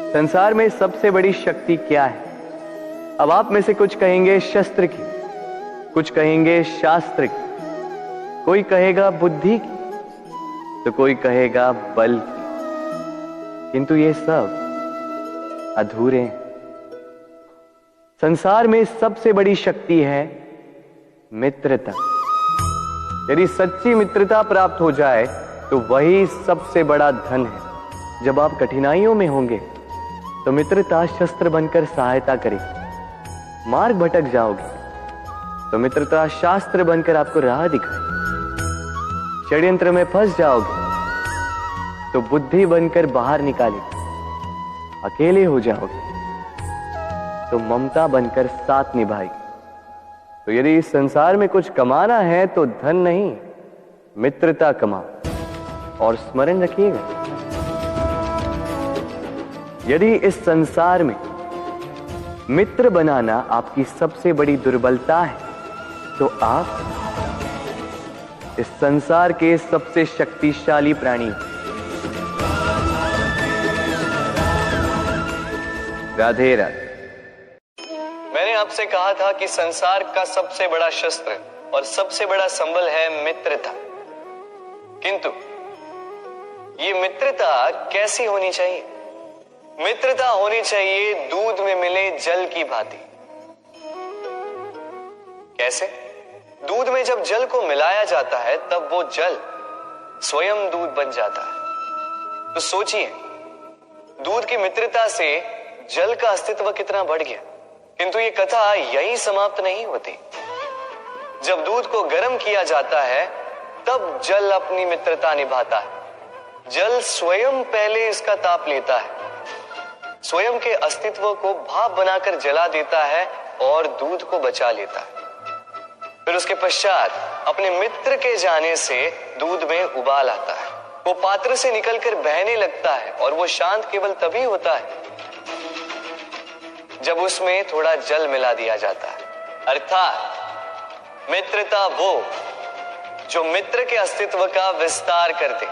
संसार में सबसे बड़ी शक्ति क्या है? अब आप में से कुछ कहेंगे शस्त्र की, कुछ कहेंगे शास्त्र की, कोई कहेगा बुद्धि की, तो कोई कहेगा बल की। किंतु ये सब अधूरे हैं। संसार में सबसे बड़ी शक्ति है मित्रता। यदि सच्ची मित्रता प्राप्त हो जाए तो वही सबसे बड़ा धन है। जब आप कठिनाइयों में होंगे तो मित्रता शस्त्र बनकर सहायता करेगी। मार्ग भटक जाओगे तो मित्रता शास्त्र बनकर आपको राह दिखाए। षड्यंत्र में फंस जाओगे तो बुद्धि बनकर बाहर निकालेगी। अकेले हो जाओगे तो ममता बनकर साथ निभाएगी। तो यदि इस संसार में कुछ कमाना है तो धन नहीं, मित्रता कमाओ। और स्मरण रखिएगा, यदि इस संसार में मित्र बनाना आपकी सबसे बड़ी दुर्बलता है तो आप इस संसार के सबसे शक्तिशाली प्राणी हैं। राधे राधे। मैंने आपसे कहा था कि संसार का सबसे बड़ा शस्त्र और सबसे बड़ा संबल है मित्रता। किंतु ये मित्रता कैसी होनी चाहिए? मित्रता होनी चाहिए दूध में मिले जल की भांति। कैसे? दूध में जब जल को मिलाया जाता है तब वो जल स्वयं दूध बन जाता है। तो सोचिए, दूध की मित्रता से जल का अस्तित्व कितना बढ़ गया। किंतु ये कथा यही समाप्त नहीं होती। जब दूध को गर्म किया जाता है तब जल अपनी मित्रता निभाता है। जल स्वयं पहले इसका ताप लेता है, स्वयं के अस्तित्व को भाप बनाकर जला देता है और दूध को बचा लेता है। फिर उसके पश्चात अपने मित्र के जाने से दूध में उबाल आता है। वो पात्र से निकलकर बहने लगता है और वो शांत केवल तभी होता है जब उसमें थोड़ा जल मिला दिया जाता है। अर्थात मित्रता वो जो मित्र के अस्तित्व का विस्तार कर दे।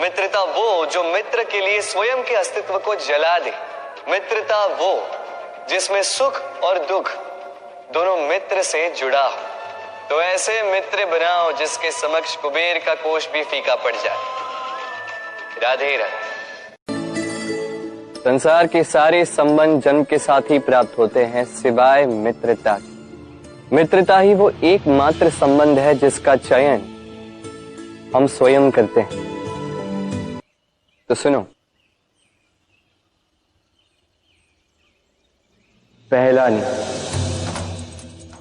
मित्रता वो जो मित्र के लिए स्वयं के अस्तित्व को जला दे। मित्रता वो जिसमें सुख और दुख दोनों मित्र से जुड़ा हो। तो ऐसे मित्र बनाओ जिसके समक्ष कुबेर का कोष भी फीका पड़ जाए। राधे राधे। संसार के सारे संबंध जन्म के साथ ही प्राप्त होते हैं सिवाय मित्रता की। मित्रता ही वो एकमात्र संबंध है जिसका चयन हम स्वयं करते हैं। तो सुनो, पहला नियम,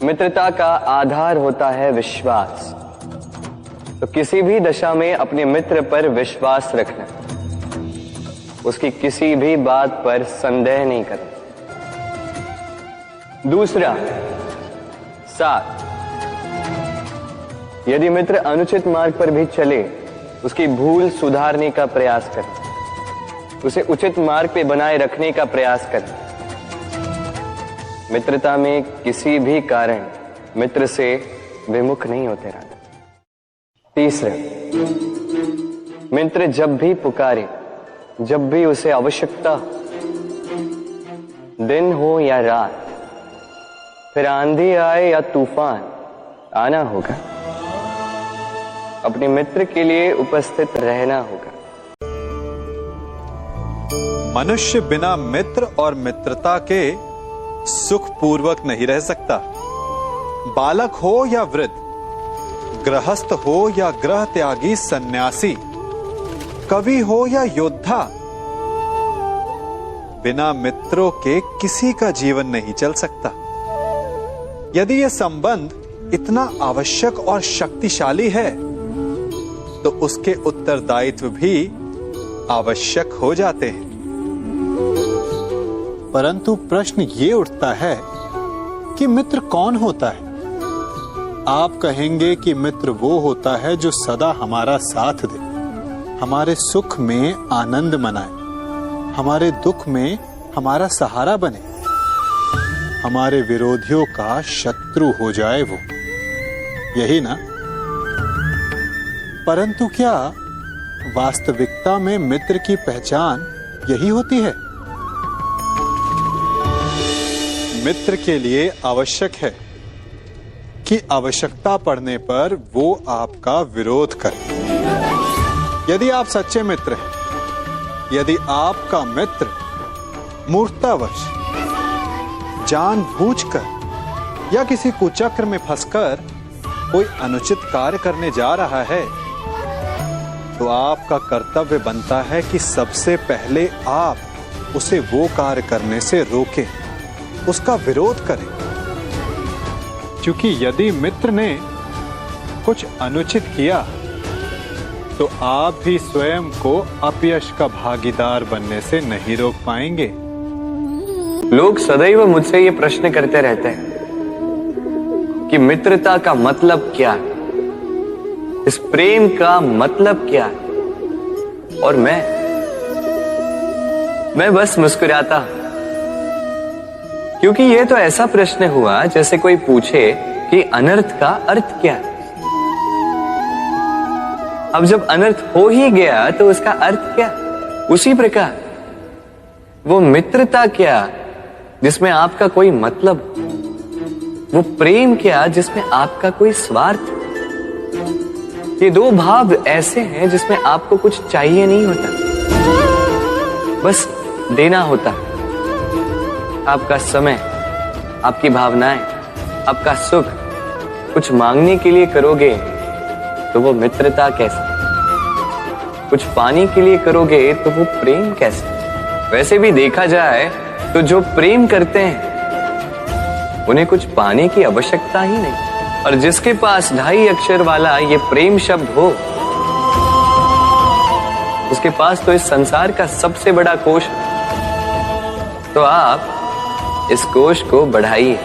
मित्रता का आधार होता है विश्वास। तो किसी भी दशा में अपने मित्र पर विश्वास रखना, उसकी किसी भी बात पर संदेह नहीं करना। दूसरा, साथ। यदि मित्र अनुचित मार्ग पर भी चले, उसकी भूल सुधारने का प्रयास करें, उसे उचित मार्ग पे बनाए रखने का प्रयास करें। मित्रता में किसी भी कारण मित्र से विमुख नहीं होते रहते। तीसरा, मित्र जब भी पुकारे, जब भी उसे आवश्यकता, दिन हो या रात, फिर आंधी आए या तूफान, आना होगा। अपने मित्र के लिए उपस्थित रहना होगा। मनुष्य बिना मित्र और मित्रता के सुख पूर्वक नहीं रह सकता। बालक हो या वृद्ध, गृहस्थ हो या गृह त्यागी सन्यासी, कवि हो या योद्धा, बिना मित्रों के किसी का जीवन नहीं चल सकता। यदि यह संबंध इतना आवश्यक और शक्तिशाली है तो उसके उत्तरदायित्व भी आवश्यक हो जाते हैं। परंतु प्रश्न ये उठता है कि मित्र कौन होता है? आप कहेंगे कि मित्र वो होता है जो सदा हमारा साथ दे, हमारे सुख में आनंद मनाए, हमारे दुख में हमारा सहारा बने, हमारे विरोधियों का शत्रु हो जाए वो, यही ना? परंतु क्या वास्तविकता में मित्र की पहचान यही होती है? मित्र के लिए आवश्यक है कि आवश्यकता पड़ने पर वो आपका विरोध करे। यदि आप सच्चे मित्र हैं, यदि आपका मित्र मूर्खतावश, जानबूझकर या किसी कुचक्र में फंसकर कोई अनुचित कार्य करने जा रहा है, तो आपका कर्तव्य बनता है कि सबसे पहले आप उसे वो कार्य करने से रोकें, उसका विरोध करें। क्योंकि यदि मित्र ने कुछ अनुचित किया तो आप भी स्वयं को अपयश का भागीदार बनने से नहीं रोक पाएंगे। लोग सदैव मुझसे ये प्रश्न करते रहते हैं कि मित्रता का मतलब क्या है, इस प्रेम का मतलब क्या है, और मैं बस मुस्कुराता हूं, क्योंकि ये तो ऐसा प्रश्न हुआ जैसे कोई पूछे कि अनर्थ का अर्थ क्या है। अब जब अनर्थ हो ही गया तो उसका अर्थ क्या? उसी प्रकार वो मित्रता क्या जिसमें आपका कोई मतलब, वो प्रेम क्या जिसमें आपका कोई स्वार्थ। ये दो भाव ऐसे हैं जिसमें आपको कुछ चाहिए नहीं होता, बस देना होता। आपका समय, आपकी भावनाएं, आपका सुख कुछ मांगने के लिए करोगे तो वो मित्रता कैसे? कुछ पाने के लिए करोगे तो वो प्रेम कैसे? वैसे भी देखा जाए तो जो प्रेम करते हैं उन्हें कुछ पाने की आवश्यकता ही नहीं, और जिसके पास 2.5 अक्षर वाला ये प्रेम शब्द हो, उसके पास तो इस संसार का सबसे बड़ा कोश। तो आप इस कोश को बढ़ाइए।